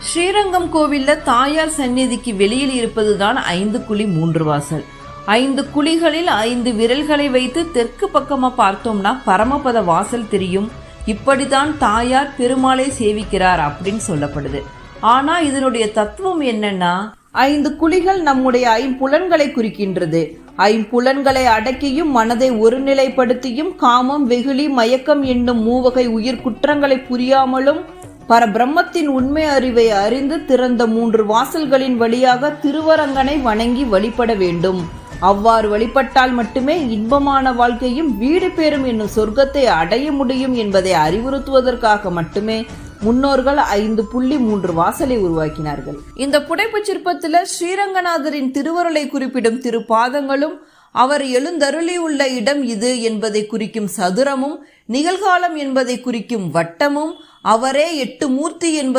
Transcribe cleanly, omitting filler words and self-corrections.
ஸ்ரீரங்கம் கோவில்ல தாயார் சந்நிதிக்கு வெளியில் இருப்பதுதான் 5 குழி 3 வாசல். 5 குழிகளில் 5 விரல்களை வைத்து தெற்கு பக்கமா பார்த்தோம்னா பரமபத வாசல் தெரியும். இப்படித்தான் தாயார் பெருமாளை சேவிக்கிறார் அப்படின்னு சொல்லப்படுது. ஆனா இதனுடைய தத்துவம் என்னன்னா, 5 குழிகள் நம்முடைய ஐம்புலன்களை குறிக்கின்றது. ஐம்புலன்களை அடக்கியும் மனதை ஒருநிலைப்படுத்தியும் காமம், வெகுளி, மயக்கம் என்னும் மூவகை உயிர் குற்றங்களை புரியாமலும் பரபிரம்மத்தின் உண்மை அறிவை அறிந்து திறந்த 3 வாசல்களின் வழியாக திருவரங்கனை வணங்கி வழிபட வேண்டும். அவ்வாறு வழிபட்டால் மட்டுமே இன்பமான வாழ்க்கையும் வீடு பேரும் என்னும் சொர்க்கத்தை அடைய முடியும் என்பதை அறிவுறுத்துவதற்காக மட்டுமே முன்னோர்கள் 5.3 வாசலை உருவாக்கினார்கள். இந்த புடைப்பு சிற்பத்தில் ஸ்ரீரங்கநாதரின் திருவருளை குறிப்பிடும் திருப்பாதங்களும் அவர் எழுந்தருளி உள்ள இடம் இது என்பதை குறிக்கும் சதுரமும், நிகழ்காலம் என்பதை குறிக்கும் வட்டமும், அவரே 8 மூர்த்தி என்பதை